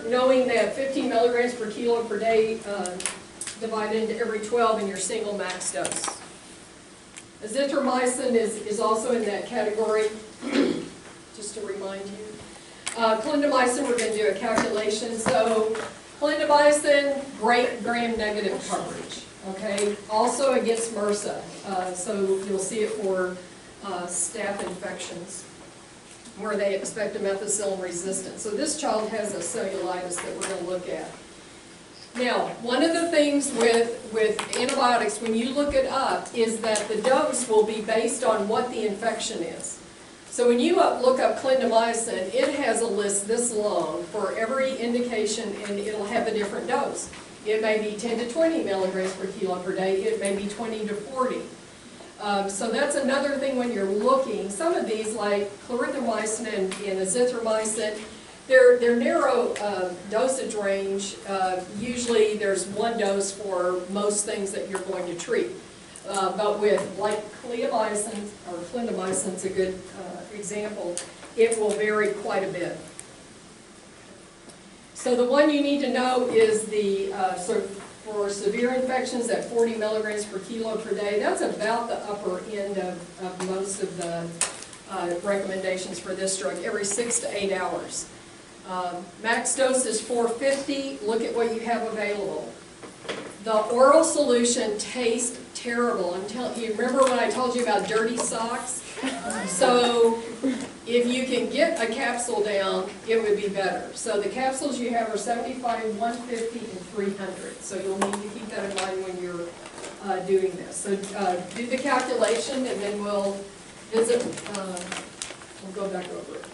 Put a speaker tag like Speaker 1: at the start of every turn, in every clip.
Speaker 1: knowing that 15 milligrams per kilo per day divided into every 12 in your single max dose. Azithromycin is also in that category, just to remind you. Clindamycin, we're going to do a calculation. So clindamycin, great gram-negative coverage. Okay, also against MRSA. So you'll see it for staph infections, where they expect a methicillin resistance. So this child has a cellulitis that we're going to look at. Now, one of the things with antibiotics, when you look it up, is that the dose will be based on what the infection is. So when you look up clindamycin, it has a list this long for every indication, and it'll have a different dose. It may be 10 to 20 milligrams per kilo per day. It may be 20 to 40. So that's another thing when you're looking. Some of these, like clarithromycin and azithromycin, they're narrow dosage range. Usually there's one dose for most things that you're going to treat. But with, like clindamycin, or clindamycin's a good example, it will vary quite a bit. So the one you need to know is the, for severe infections at 40 milligrams per kilo per day. That's about the upper end of most of the recommendations for this drug, every 6 to 8 hours. Max dose is 450. Look at what you have available. The oral solution tastes terrible. I'm telling you, remember when I told you about dirty socks? So if you can get a capsule down, it would be better. So the capsules you have are 75, 150, and 300. So you'll need to keep that in mind when you're doing this. So do the calculation, and then we'll visit, we'll go back over it.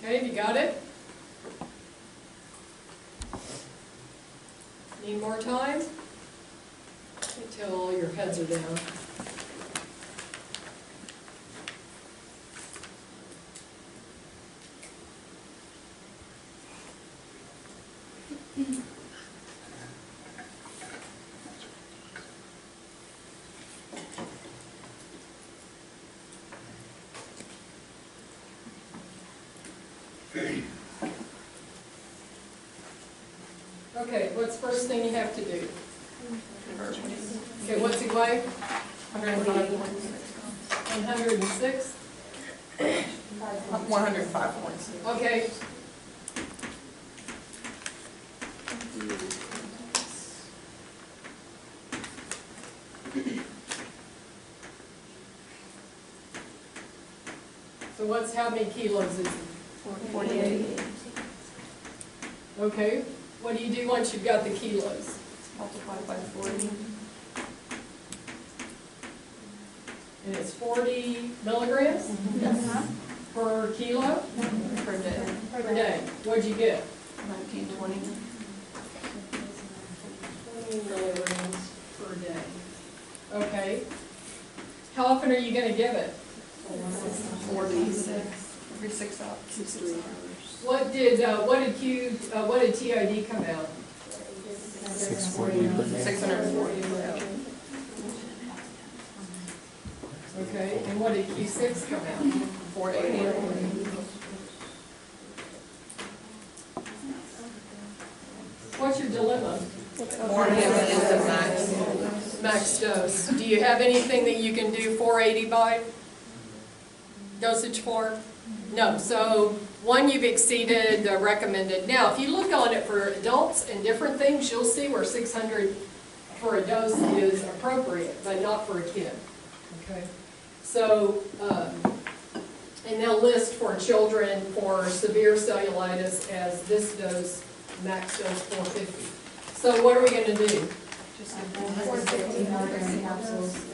Speaker 1: Okay, you got it? Need more time? Until your heads are down. Okay, what's the first thing you have to do? Okay, what's he weigh? 106?
Speaker 2: 105 points.
Speaker 1: Okay. So how many kilos is it?
Speaker 2: 48.
Speaker 1: Okay, what do you do once you've got the kilos?
Speaker 2: Multiplied by 40.
Speaker 1: And it's 40 milligrams
Speaker 2: Yes.
Speaker 1: per kilo
Speaker 2: Per day.
Speaker 1: per day. What'd you get?
Speaker 2: 1920.
Speaker 1: 20 milligrams per day. Okay. How often are you going to give it?
Speaker 2: 46. Every 6 hours.
Speaker 1: What did TID come out?
Speaker 3: 640 per day.
Speaker 2: 640.
Speaker 1: Okay, and what did Q6 come out?
Speaker 2: 480.
Speaker 1: What's your dilemma?
Speaker 2: More than the max.
Speaker 1: Max dose. Do you have anything that you can do 480 by? Dosage form? No. So one, you've exceeded the recommended. Now, if you look on it for adults and different things, you'll see where 600 for a dose is appropriate, but not for a kid. Okay. So, and they'll list for children for severe cellulitis as this dose, max dose 450. So what are we going to do?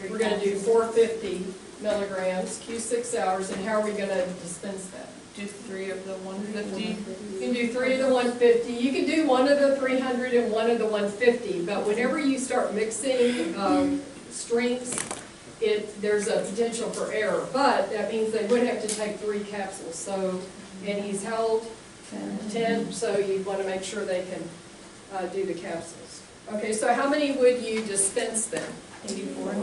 Speaker 1: We're going to do 450 milligrams, Q6 hours, and how are we going to dispense that?
Speaker 2: Do 3 of the 150.
Speaker 1: You can do 3 of the 150. You can do 1 of the 300 and 1 of the 150, but whenever you start mixing strengths, there's a potential for error. But that means they would have to take 3 capsules. So, and he's held 10, so you want to make sure they can do the capsules. Okay, so how many would you dispense then?
Speaker 2: 84.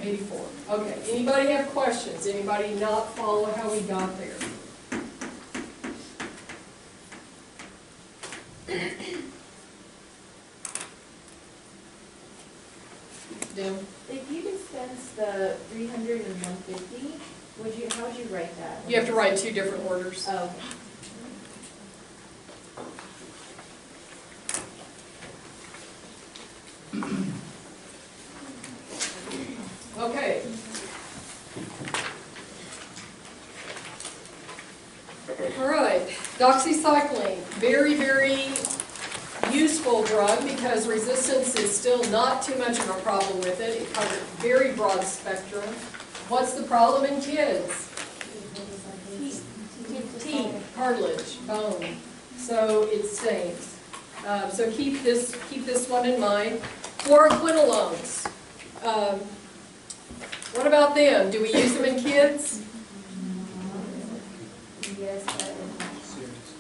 Speaker 1: 84. Okay, anybody have questions? Anybody not follow how we got there? Dim?
Speaker 4: If you dispense the 300 and 150, how would you write that?
Speaker 1: You have to write 2 different orders.
Speaker 4: Oh,
Speaker 1: Okay. All right, doxycycline, very, very useful drug because resistance is still not too much of a problem with it. It covers very broad spectrum. What's the problem in kids? Teeth, cartilage, bone. So it stains. So keep this one in mind. Fluoroquinolones. What about them? Do we use them in kids?
Speaker 4: yes, but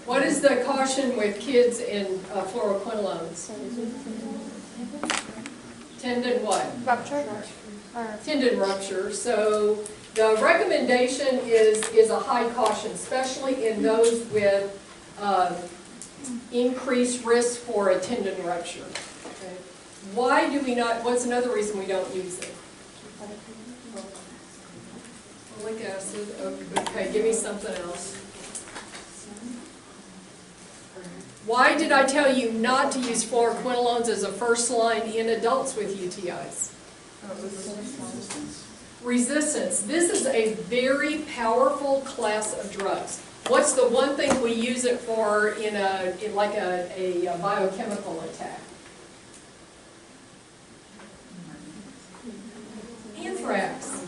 Speaker 1: What is the caution with kids in fluoroquinolones? Tendon what?
Speaker 5: Rupture?
Speaker 1: Tendon rupture. So the recommendation is a high caution, especially in those with increased risk for a tendon rupture. Okay. Why do we not, what's another reason we don't use it? Folic acid, okay, give me something else. Why did I tell you not to use fluoroquinolones as a first line in adults with UTIs? Resistance. This is a very powerful class of drugs. What's the one thing we use it for in like a biochemical attack? Anthrax.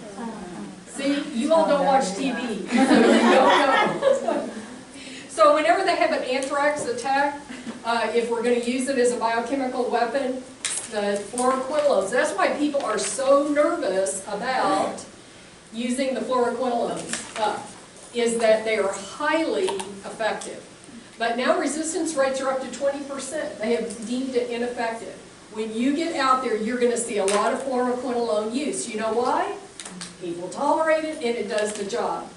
Speaker 1: See, you all don't watch TV, so you don't know. So whenever they have an anthrax attack, if we're going to use it as a biochemical weapon, the fluoroquinolones, that's why people are so nervous about using the fluoroquinolones, is that they are highly effective. But now resistance rates are up to 20%. They have deemed it ineffective. When you get out there, you're going to see a lot of fluoroquinolone use. You know why? People tolerate it and it does the job.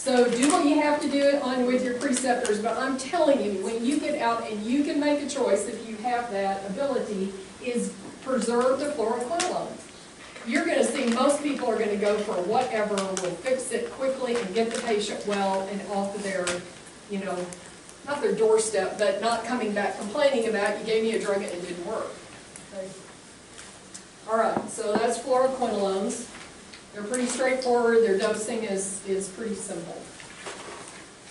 Speaker 1: So do what you have to do it on with your preceptors, but I'm telling you, when you get out and you can make a choice, if you have that ability, is preserve the fluoroquinolones. You're gonna see most people are gonna go for whatever will fix it quickly and get the patient well and off of their, not their doorstep, but not coming back complaining about, you gave me a drug and it didn't work. Okay. All right, so that's fluoroquinolones. They're pretty straightforward, their dosing is pretty simple.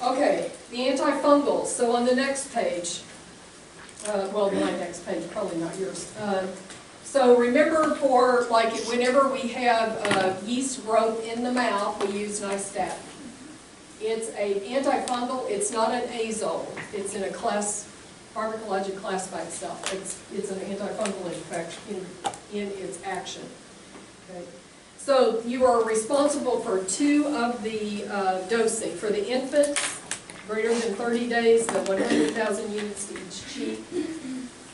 Speaker 1: Okay, the antifungals, so on the next page, well, my next page, probably not yours. So remember for, like, whenever we have yeast growth in the mouth, we use nystatin. It's an antifungal, it's not an azole. It's in a class, pharmacologic class by itself. It's an antifungal infection in its action. Okay. So you are responsible for 2 of the dosing. For the infants, greater than 30 days, the 100,000 units to each cheek.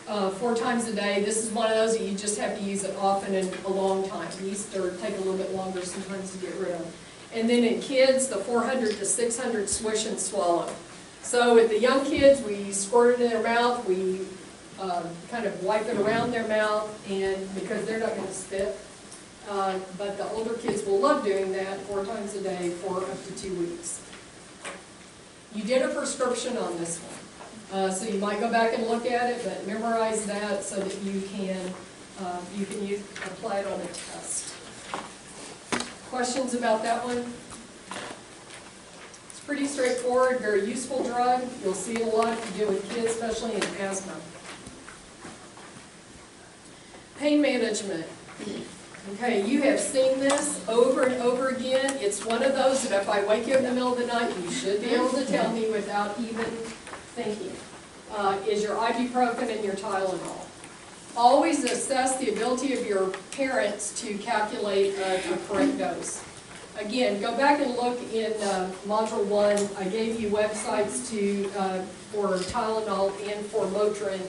Speaker 1: 4 times a day. This is one of those that you just have to use it often and a long time. Yeast take a little bit longer sometimes to get rid of. And then in kids, the 400 to 600 swish and swallow. So with the young kids, we squirt it in their mouth, we kind of wipe it around their mouth, and because they're not going to spit. But the older kids will love doing that 4 times a day for up to 2 weeks. You did a prescription on this one. So you might go back and look at it, but memorize that so that you can apply it on a test. Questions about that one? It's pretty straightforward, very useful drug. You'll see it a lot if you deal with kids, especially in asthma. Pain management. Okay, you have seen this over and over again. It's one of those that if I wake you in the middle of the night, you should be able to tell me without even thinking, is your ibuprofen and your Tylenol. Always assess the ability of your parents to calculate a correct dose. Again, go back and look in Module 1. I gave you websites for Tylenol and for Motrin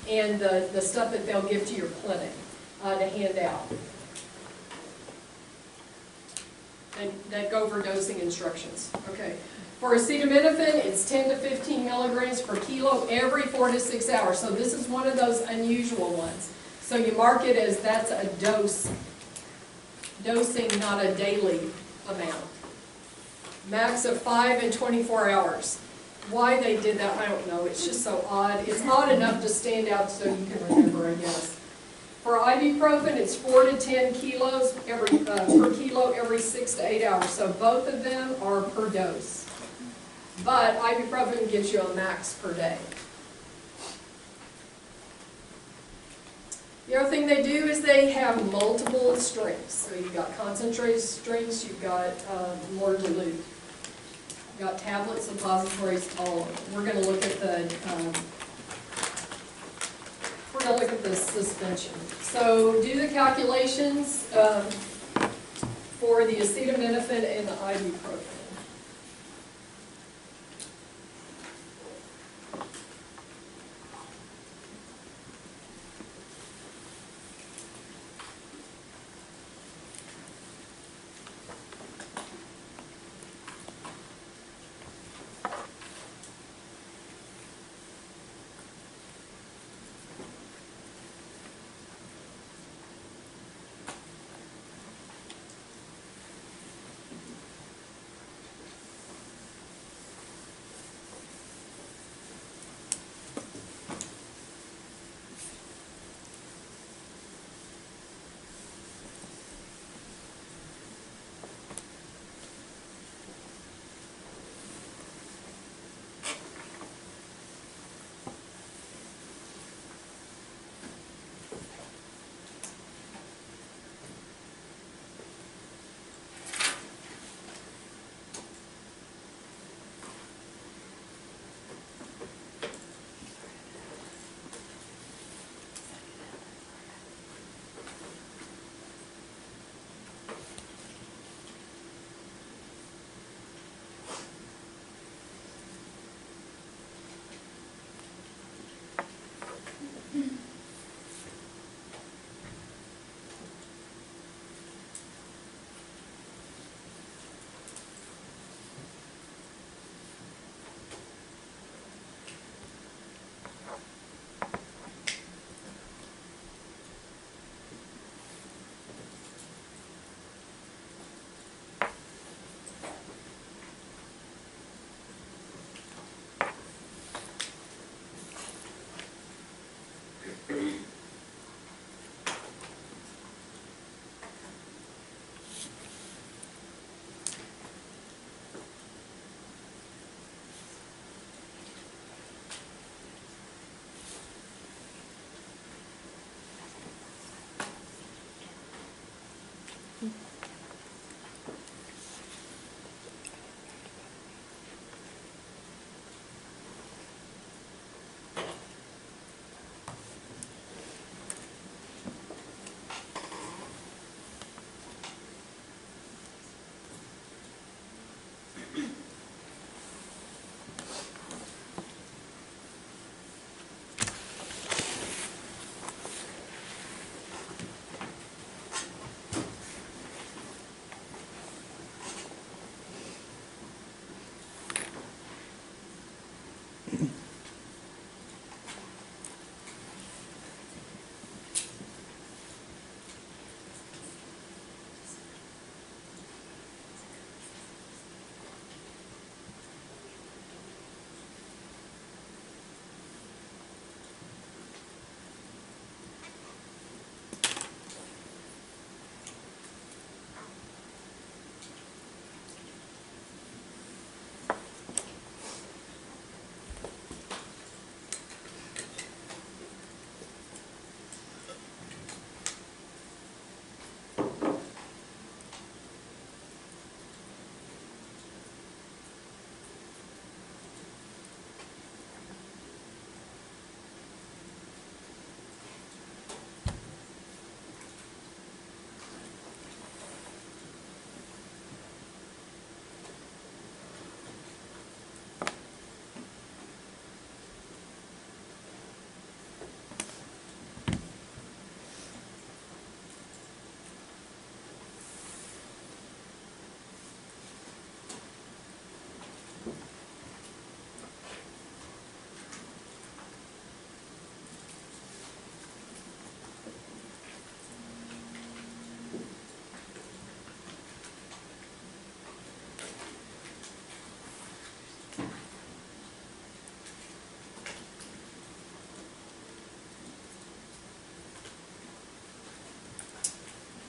Speaker 1: and the stuff that they'll give to your clinic to hand out. And that go over dosing instructions. Okay. For acetaminophen, it's 10 to 15 milligrams per kilo every 4 to 6 hours. So this is one of those unusual ones. So you mark it as that's a dosing, not a daily amount. Max of 5 and 24 hours. Why they did that, I don't know. It's just so odd. It's odd enough to stand out so you can remember, I guess. For ibuprofen, it's 4 to 10 kilos per kilo every 6 to 8 hours. So both of them are per dose. But ibuprofen gives you a max per day. The other thing they do is they have multiple strengths. So you've got concentrated strengths, you've got more dilute. You've got tablets, suppositories, all of them. We're going to look at the suspension. So do the calculations for the acetaminophen and the ibuprofen.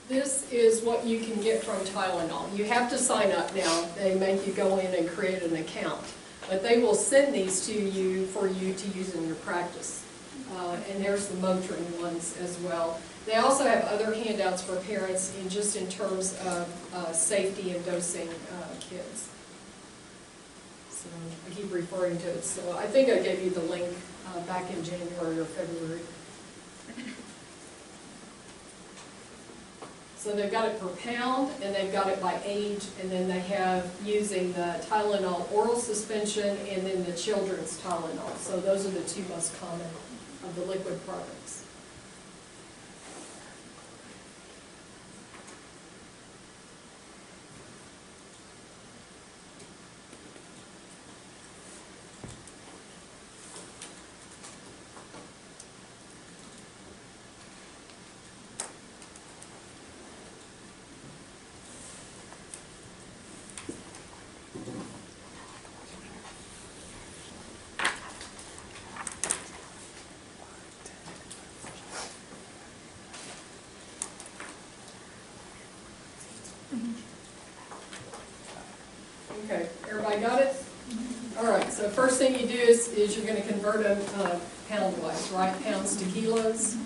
Speaker 1: This is what you can get from Tylenol. You have to sign up now. They make you go in and create an account. But they will send these to you for you to use in your practice. And there's the Motrin ones as well. They also have other handouts for parents just in terms of safety and dosing kids. So I keep referring to it. So I think I gave you the link back in January or February. So they've got it per pound, and they've got it by age, and then they have using the Tylenol oral suspension and then the children's Tylenol. So those are the two most common of the liquid products. Okay, everybody got it? All right, so first thing you do is you're going to convert them pound-wise, right? Pounds to kilos.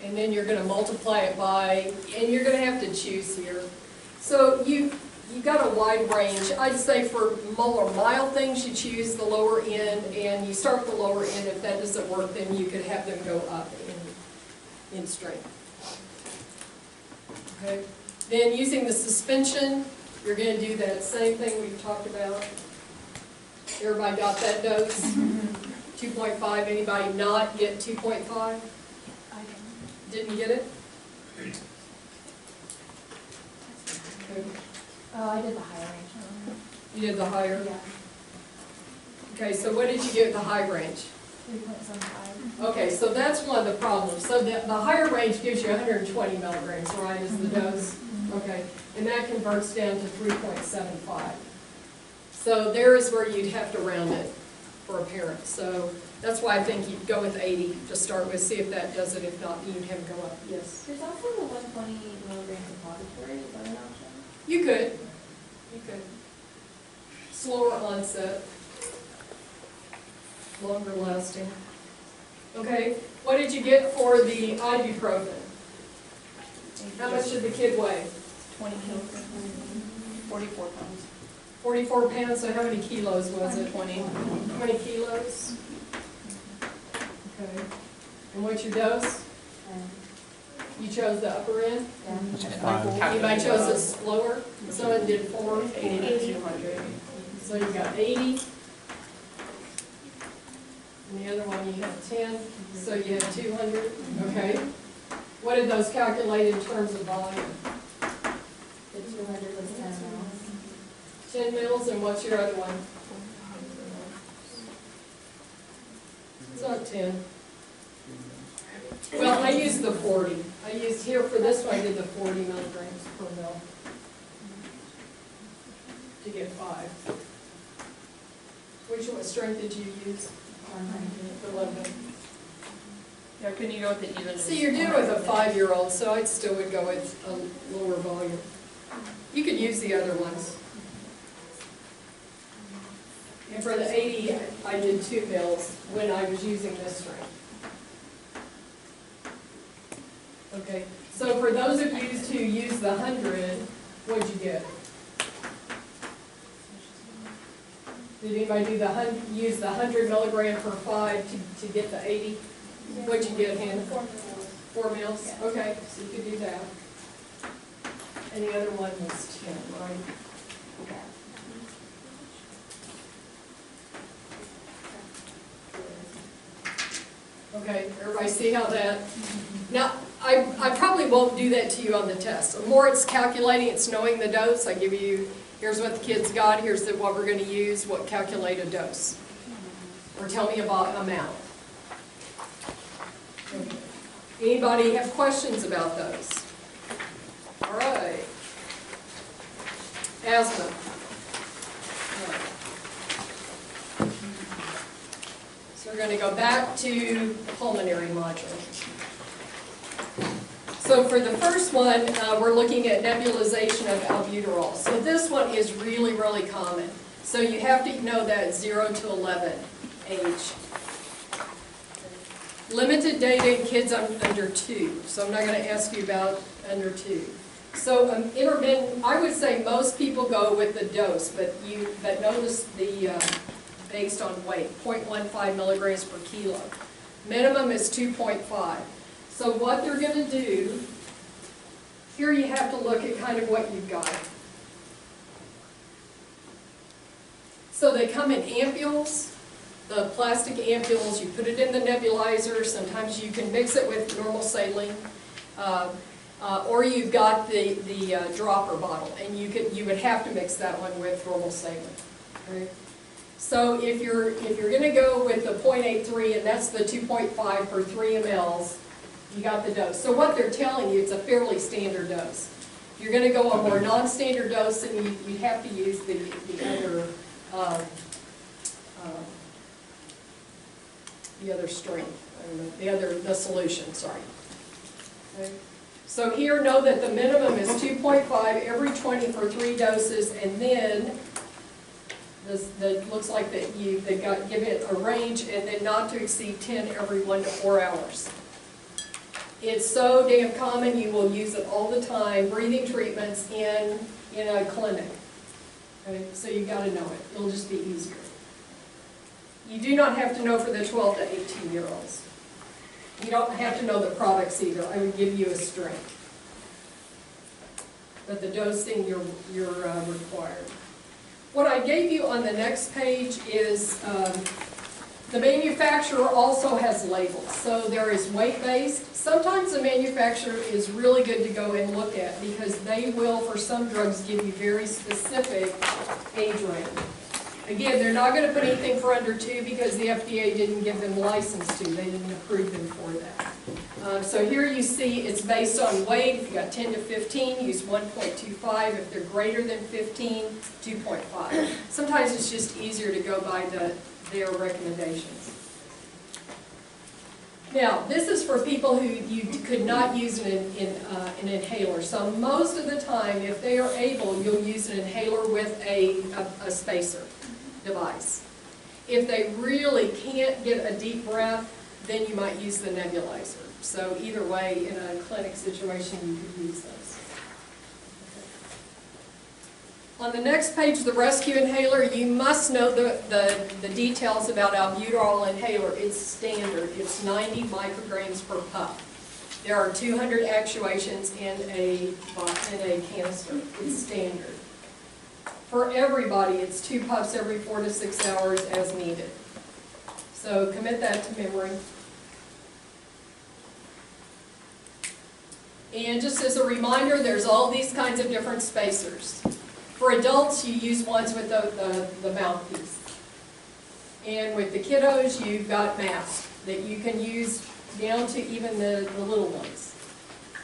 Speaker 1: And then you're going to multiply it by, and you're going to have to choose here. So you've got a wide range. I'd say for more mild things, you choose the lower end, and you start the lower end. If that doesn't work, then you could have them go up in strength. Okay. Then using the suspension, you're going to do that same thing we've talked about. Everybody got that dose? 2.5. Anybody not get 2.5? Didn't get it? Okay.
Speaker 4: I did the higher range.
Speaker 1: You did the higher?
Speaker 4: Yeah,
Speaker 1: Okay, so what did you get with the high range?
Speaker 4: 3.75.
Speaker 1: Okay, so that's one of the problems. So the higher range gives you 120 milligrams, right, is the dose? Okay, and that converts down to 3.75. So there is where you'd have to round it for a parent. So that's why I think you'd go with 80 to start with, see if that does it. If not, you'd have them go up. Yes?
Speaker 4: There's also the 120 milligram suppository. Is that an option?
Speaker 1: You could. You could. Slower onset. Longer lasting. Okay, what did you get for the ibuprofen? How much did the kid weigh?
Speaker 2: 20 kilograms. 44 pounds.
Speaker 1: 44 pounds, so how many kilos was it?
Speaker 2: 20.
Speaker 1: 20 kilos? Okay. And what's your dose? You chose the upper end?
Speaker 3: Which is fine.
Speaker 1: Anybody chose this lower? Someone did 4.
Speaker 2: 80 to 200.
Speaker 1: So you got 80. And the other one you had 10, so you had 200. Okay. What did those calculate in terms of volume?
Speaker 4: The 200 was 10 mils.
Speaker 1: 10 mils, and what's your other one? It's not 10. Well, I used the 40. I used here for this one, I did the 40 milligrams per mil to get 5. Which one strength did you use? 11.
Speaker 2: Yeah, couldn't you go with the even?
Speaker 1: See, you're dealing with a 5-year-old, so I still would go with a lower volume. You could use the other ones. And for the 80, I did 2 mils when I was using this strength. Okay, so for those of you who use the 100, what'd you get? Did anybody do use the 100 milligram per 5 to get the 80? What'd you get, Hannah? 4 mils? Okay, so you could do that. And the other one was 10, right? Okay, everybody see how that? Now, I probably won't do that to you on the test. The more it's calculating, it's knowing the dose. I give you, here's what the kids got, here's what we're going to use, what calculate a dose. Or tell me about amount. Okay. Anybody have questions about those? All right. Asthma. All right. So we're going to go back to pulmonary module. So for the first one, we're looking at nebulization of albuterol. So this one is really, really common. So you have to know that 0 to 11 age. Limited data in kids under 2. So I'm not going to ask you about under 2. So intermittent, I would say most people go with the dose, but notice the based on weight, 0.15 milligrams per kilo. Minimum is 2.5. So what they're going to do, here you have to look at kind of what you've got. So they come in ampules, the plastic ampules, you put it in the nebulizer, sometimes you can mix it with normal saline, or you've got the dropper bottle, and you would have to mix that one with normal saline. Okay? So if you're going to go with the 0.83, and that's the 2.5 per 3 mLs, you got the dose. So what they're telling you, it's a fairly standard dose. If you're going to go a more non-standard dose, then you have to use the other strength, the solution, sorry. Okay. So here, know that the minimum is 2.5 every 20 for 3 doses, and then looks like that give it a range, and then not to exceed 10 every 1 to 4 hours. It's so damn common, you will use it all the time, breathing treatments in a clinic. Okay, so you got to know it. It'll just be easier. You do not have to know for the 12 to 18-year-olds. You don't have to know the products either. I would give you a strength. But the dosing you're required. What I gave you on the next page is the manufacturer also has labels. So there is weight-based. Sometimes the manufacturer is really good to go and look at because they will, for some drugs, give you very specific age range. Again, they're not going to put anything for under 2 because the FDA didn't give them license to. They didn't approve them for that. So here you see it's based on weight. If you got 10 to 15, use 1.25. If they're greater than 15, 2.5. Sometimes it's just easier to go by their recommendations. Now, this is for people who you could not use an inhaler. So most of the time, if they are able, you'll use an inhaler with a spacer device. If they really can't get a deep breath, then you might use the nebulizer. So either way, in a clinic situation, you could use those. Okay. On the next page, the rescue inhaler, you must know the details about albuterol inhaler. It's standard. It's 90 micrograms per puff. There are 200 actuations in a canister. It's standard. For everybody, it's 2 puffs every 4 to 6 hours as needed. So commit that to memory. And just as a reminder, there's all these kinds of different spacers. For adults, you use ones with the mouthpiece. And with the kiddos, you've got masks that you can use down to even the little ones,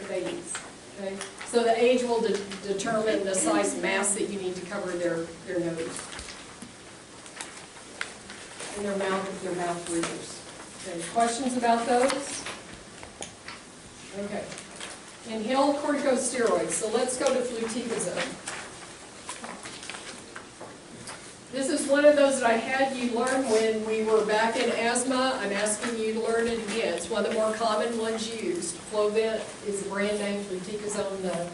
Speaker 1: the babies. Okay? So the age will determine the size mask that you need to cover their nose and their mouth if they're mouth breathers. Okay, questions about those? Okay. Inhaled corticosteroids. So let's go to fluticasone. This is one of those that I had you learn when we were back in asthma. I'm asking you to learn it again. It's one of the more common ones used. Flovent is the brand name, fluticasone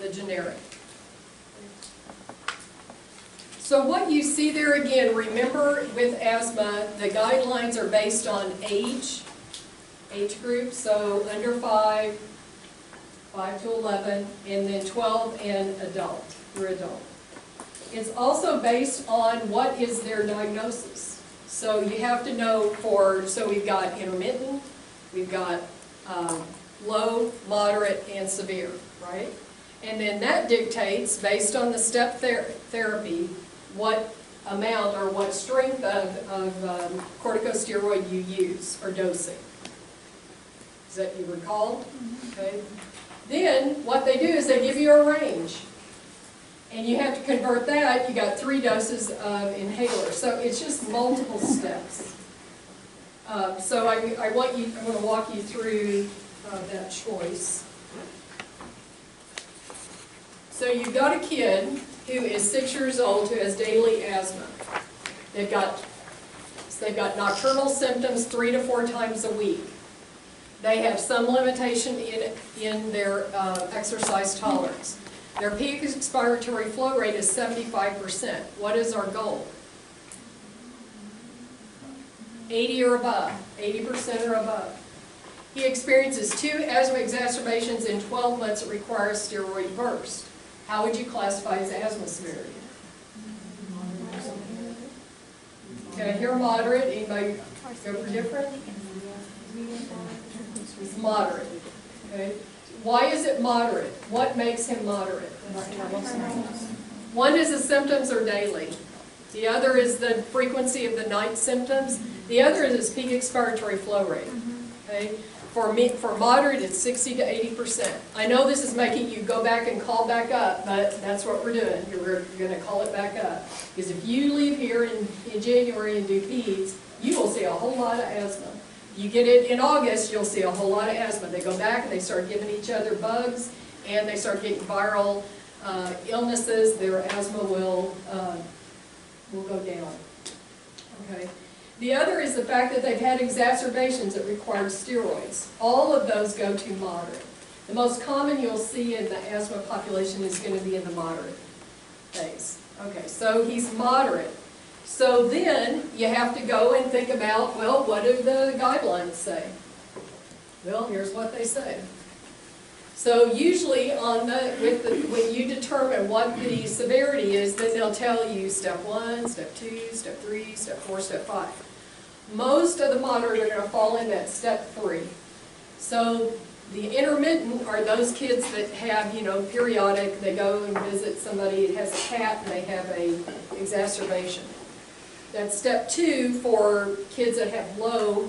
Speaker 1: the generic. So what you see there again, remember with asthma, the guidelines are based on age group, so under 5, 5 to 11, and then 12 and adult, through adult. It's also based on what is their diagnosis. So you have to know so we've got intermittent, we've got low, moderate, and severe, right? And then that dictates, based on the step therapy, what amount or what strength of corticosteroid you use or dosing. Does that you recall? Okay. Then what they do is they give you a range. And you have to convert that. You got 3 doses of inhaler. So it's just multiple steps. So I'm going to walk you through that choice. So you've got a kid who is 6 years old who has daily asthma. They've got nocturnal symptoms 3 to 4 times a week. They have some limitation in their exercise tolerance. Their peak expiratory flow rate is 75%. What is our goal? 80 or above, 80% or above. He experiences 2 asthma exacerbations in 12 months that require a steroid burst. How would you classify his asthma severity? Okay, I hear moderate. Anybody go for different? It's moderate. Okay. Why is it moderate? What makes him moderate? One is the symptoms are daily. The other is the frequency of the night symptoms. The other is his peak expiratory flow rate. Okay. For moderate, it's 60 to 80%. I know this is making you go back and call back up, but that's what we're doing. You're going to call it back up. Because if you leave here in January and do Peds, you will see a whole lot of asthma. You get it in August, you'll see a whole lot of asthma. They go back and they start giving each other bugs, and they start getting viral illnesses. Their asthma will go down. Okay. The other is the fact that they've had exacerbations that require steroids. All of those go to moderate. The most common you'll see in the asthma population is going to be in the moderate phase. Okay, so he's moderate. So then you have to go and think about, well, what do the guidelines say? Well, here's what they say. So usually when you determine what the severity is, then they'll tell you step 1, step 2, step 3, step 4, step 5. Most of the moderate are going to fall in that step 3. So the intermittent are those kids that have, periodic, they go and visit somebody that has a cat and they have an exacerbation. That's step 2 for kids that have low,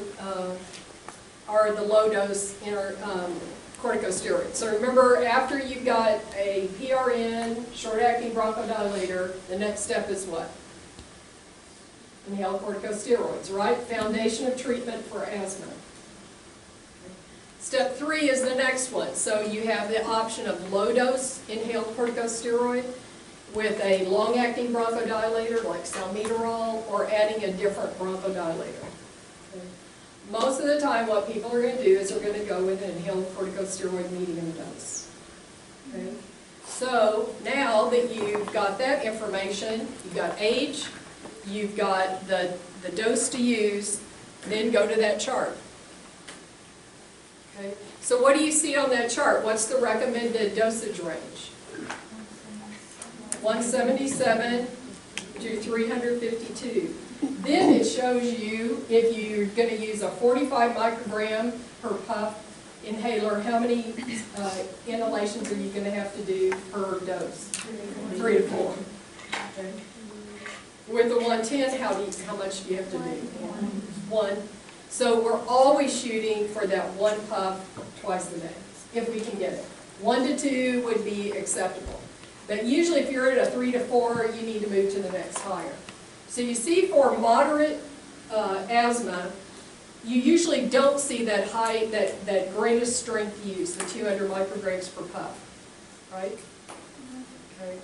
Speaker 1: are the low dose corticosteroids. So remember, after you've got a PRN, short-acting bronchodilator, the next step is what? Inhaled corticosteroids, right? Foundation of treatment for asthma. Step 3 is the next one. So you have the option of low-dose inhaled corticosteroid with a long-acting bronchodilator like Salmeterol, or adding a different bronchodilator. Okay. Most of the time what people are going to do is they're going to go with an inhaled corticosteroid medium dose. Okay. So now that you've got that information, you've got age, you've got the dose to use, then go to that chart. Okay, so what do you see on that chart? What's the recommended dosage range? 177 to 352. Then it shows you, if you're going to use a 45 microgram per puff inhaler, how many inhalations are you going to have to do per dose? 3 to 4. Okay. With the 110, how much do you have to do? 1. So we're always shooting for that 1 puff twice a day, if we can get it. 1 to 2 would be acceptable. But usually if you're at a 3 to 4, you need to move to the next higher. So you see for moderate asthma, you usually don't see that high, that greatest strength use, the 200 micrograms per puff, right? Okay.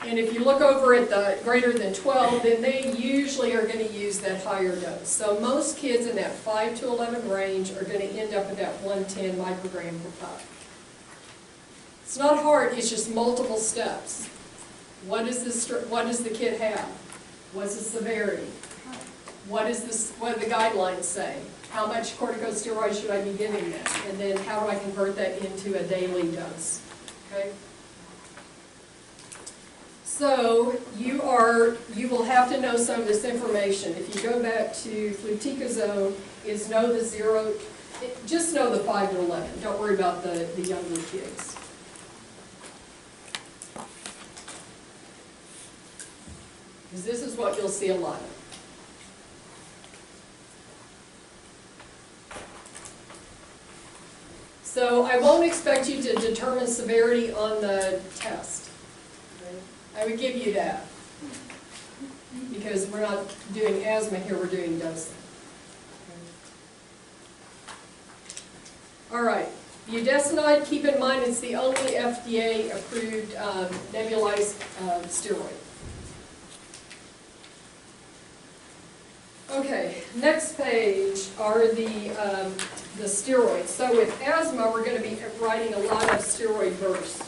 Speaker 1: And if you look over at the greater than 12, then they usually are going to use that higher dose. So most kids in that 5 to 11 range are going to end up at that 110 microgram per puff. It's not hard, it's just multiple steps. What does the kid have? What's the severity? What do the guidelines say? How much corticosteroids should I be giving them? And then how do I convert that into a daily dose? Okay? So you will have to know some of this information. If you go back to fluticasone, is know the 0, just know the 5 to 11. Don't worry about the younger kids. Because this is what you'll see a lot of. So I won't expect you to determine severity on the test. I would give you that. Because we're not doing asthma here, we're doing dosing. All right. Budesonide, keep in mind it's the only FDA-approved nebulized steroid. Okay, next page are the steroids. So with asthma, we're going to be writing a lot of steroid bursts.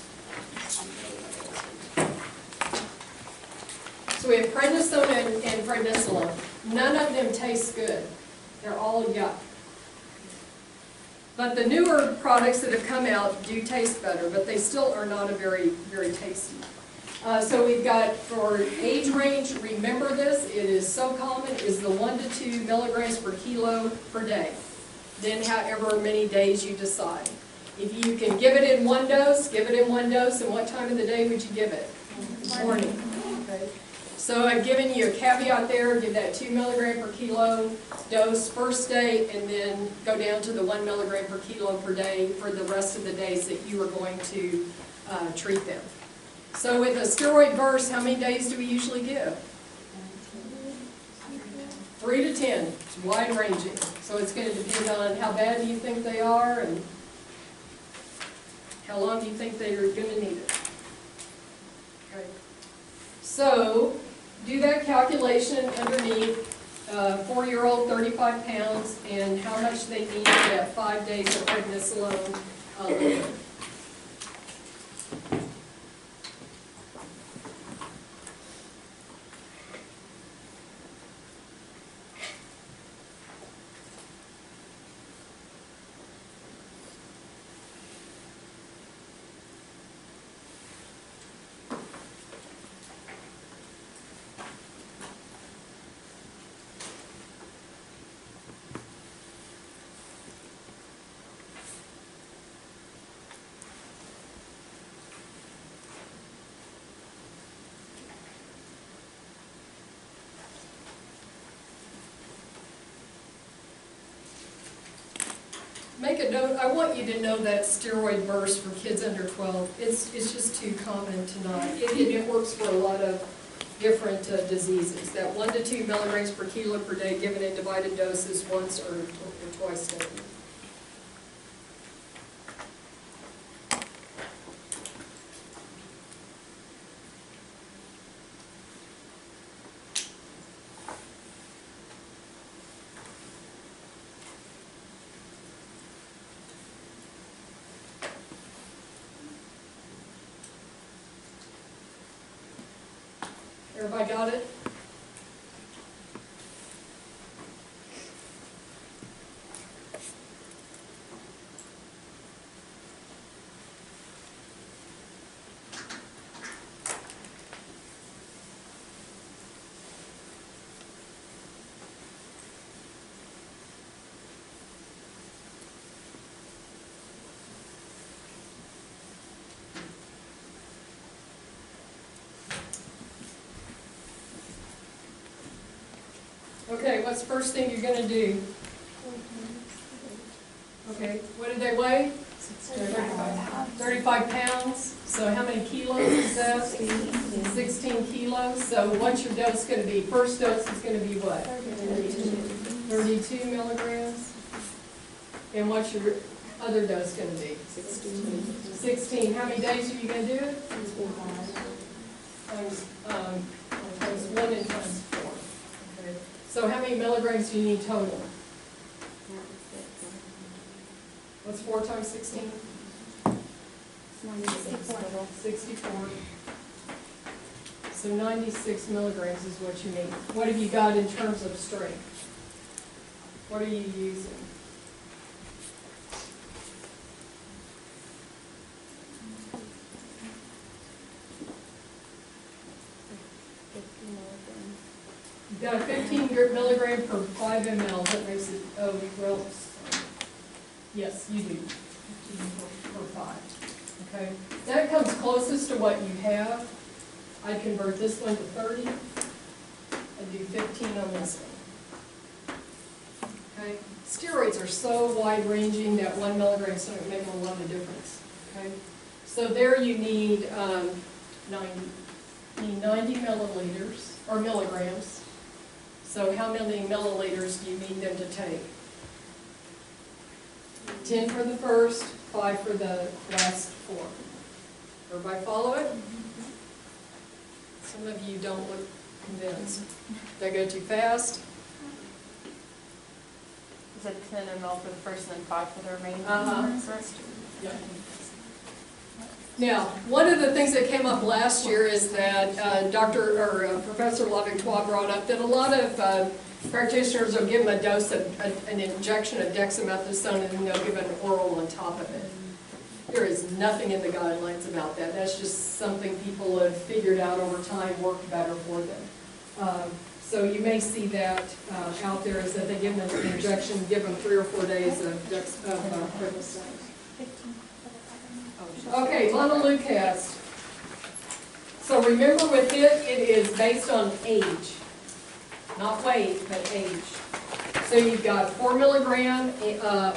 Speaker 1: So we have prednisone and prednisolone. None of them taste good. They're all yuck. But the newer products that have come out do taste better, but they still are not a very, very tasty. So we've got, for age range, remember this, it is so common, is the 1 to 2 milligrams per kilo per day. Then however many days you decide. If you can give it in one dose, give it in one dose, and what time of the day would you give it? Morning. Okay. So I've given you a caveat there, give that 2 milligram per kilo dose first day, and then go down to the 1 milligram per kilo per day for the rest of the days that you are going to treat them. So with a steroid burst, how many days do we usually give? 3 to 10. It's wide ranging. So it's going to depend on how bad do you think they are and how long do you think they're going to need it. Okay. So do that calculation underneath 4-year-old, 35 pounds, and how much they need for that 5 days of prednisolone liquid. Make a note, I want you to know that steroid burst for kids under 12, it's just too common to not. It works for a lot of different diseases. That 1 to 2 milligrams per kilo per day given in divided doses once or twice daily. Everybody got it? Okay, what's the first thing you're gonna do? Okay, what did they weigh? 35 pounds. So how many kilos is that? 16 kilos. So what's your dose gonna be? First dose is gonna be what? 32 milligrams. And what's your other dose gonna be? 16. How many days are you gonna do it? Times 1 and times 4. Okay. So how many milligrams do you need total? What's 4 times 16? 64. So 96 milligrams is what you need. What have you got in terms of strength? What are you using? You've got 15 milligram per 5 ml. That makes it, oh, well, yes, you do. 15 per 5. Okay. That comes closest to what you have. I'd convert this one to 30. I'd do 15 on this one. Okay. Steroids are so wide-ranging that 1 milligram is going to make a lot of difference. Okay. So there you need 90 milliliters, or milligrams. So how many milliliters do you need them to take? 10 for the first, 5 for the last 4. Everybody follow it? Some of you don't look convinced. Did I go too fast?
Speaker 2: Is it 10 ml for the first and then 5 for the remaining? First?
Speaker 1: Yeah. Now, one of the things that came up last year is that Professor LaVictoire brought up that a lot of practitioners will give them a dose of an injection of dexamethasone and then they'll give an oral on top of it. There is nothing in the guidelines about that. That's just something people have figured out over time worked better for them. So you may see that out there is that they give them an injection, give them 3 or 4 days of prednisone. Okay, montelukast. So remember with it is based on age. Not weight, but age. So you've got 4 milligram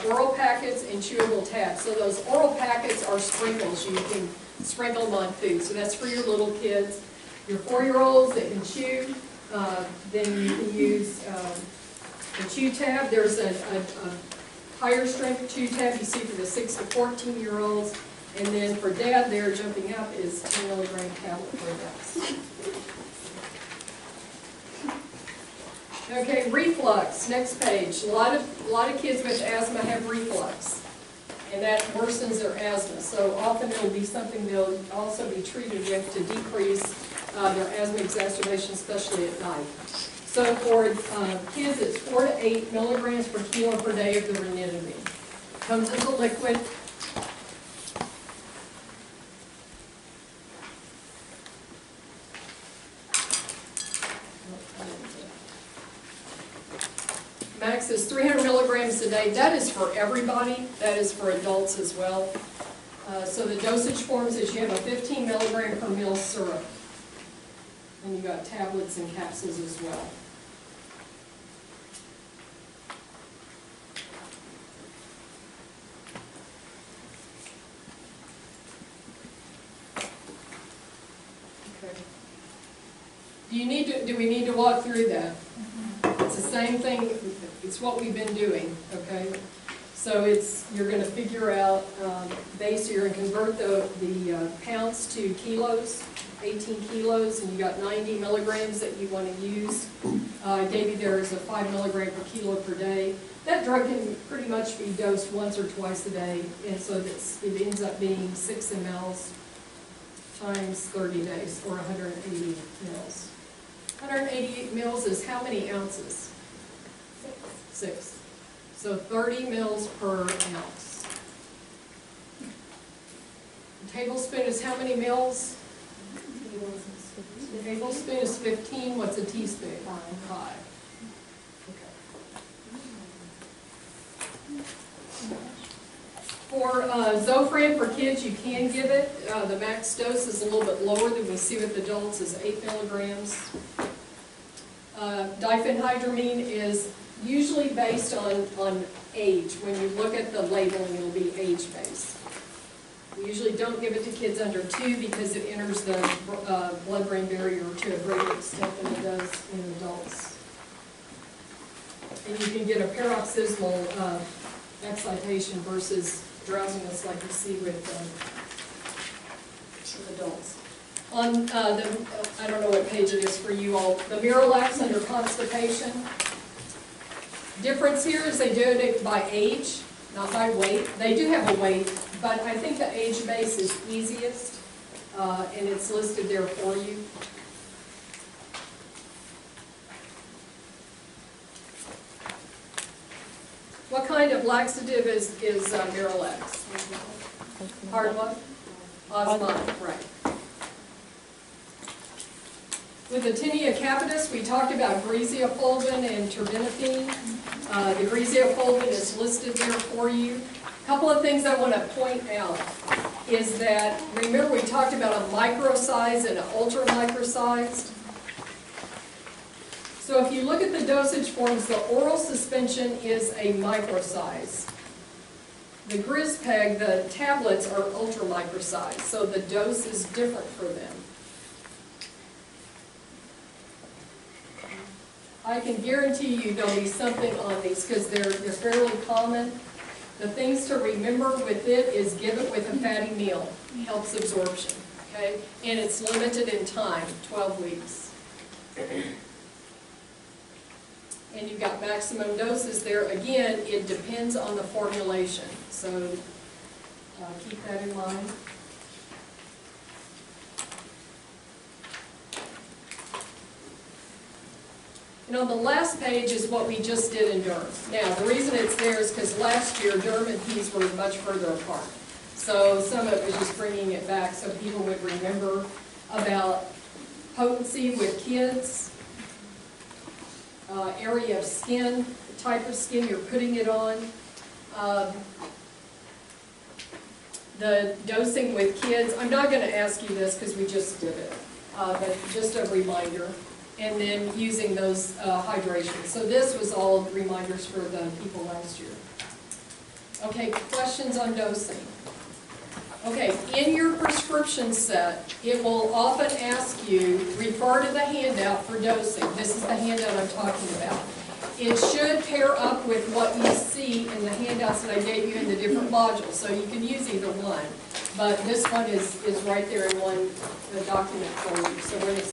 Speaker 1: oral packets and chewable tabs. So those oral packets are sprinkles. You can sprinkle them on food. So that's for your little kids. Your 4-year-olds that can chew, then you can use the chew tab. There's a higher strength chew tab you see for the 6 to 14-year-olds. And then for dad there, jumping up is 10 milligram tablet for dads. Okay, reflux, next page. A lot of kids with asthma have reflux, and that worsens their asthma. So often it'll be something they'll also be treated with to decrease their asthma exacerbation, especially at night. So for kids, it's 4 to 8 milligrams per kilo per day of the ranitidine. Comes as a liquid. Max is 300 milligrams a day. That is for everybody. That is for adults as well. So the dosage forms is you have a 15 milligram per ml syrup. And you got tablets and capsules as well. Okay. Do we need to walk through that? It's the same thing, it's what we've been doing, okay? So you're going to figure out, you're going to convert the pounds to kilos, 18 kilos, and you got 90 milligrams that you want to use. I gave you there is a 5 milligram per kilo per day. That drug can pretty much be dosed once or twice a day, and so it ends up being 6 mLs times 30 days, or 180 mLs. 188 mils is how many ounces? 6. So 30 mils per ounce. A tablespoon is how many mils? A tablespoon is 15. What's a teaspoon? 5. For Zofran for kids, you can give it. The max dose is a little bit lower than we see with adults, is 8 milligrams. Diphenhydramine is usually based on age. When you look at the labeling, it'll be age-based. We usually don't give it to kids under 2 because it enters the blood-brain barrier to a greater extent than it does in adults. And you can get a paroxysmal excitation versus drowsiness like you see with adults. On I don't know what page it is for you all, the Miralax under constipation. Difference here is they do it by age, not by weight. They do have a weight, but I think the age base is easiest, and it's listed there for you. What kind of laxative is Miralax? Hard what? Osmotic, right. With the tinea capitis, we talked about griseofulvin and terbinafine. The griseofulvin is listed there for you. A couple of things I want to point out is that, remember we talked about a micro-sized and an ultra-micro-sized? So if you look at the dosage forms, the oral suspension is a micro-size. The Grispeg, the tablets, are ultra-micro-size, so the dose is different for them. I can guarantee you there'll be something on these because they're fairly common. The things to remember with it is give it with a fatty meal. Helps absorption, okay? And it's limited in time, 12 weeks. And you've got maximum doses there. Again, it depends on the formulation, so keep that in mind. And on the last page is what we just did in derm. Now, the reason it's there is because last year derm and Peds were much further apart. So some of it was just bringing it back so people would remember about potency with kids, area of skin, the type of skin you're putting it on, the dosing with kids. I'm not going to ask you this because we just did it, but just a reminder. And then using those hydrations. So this was all reminders for the people last year. Okay, questions on dosing? Okay, in your prescription set, it will often ask you, refer to the handout for dosing. This is the handout I'm talking about. It should pair up with what you see in the handouts that I gave you in the different modules, so you can use either one. But this one is right there in one document for you. So when it's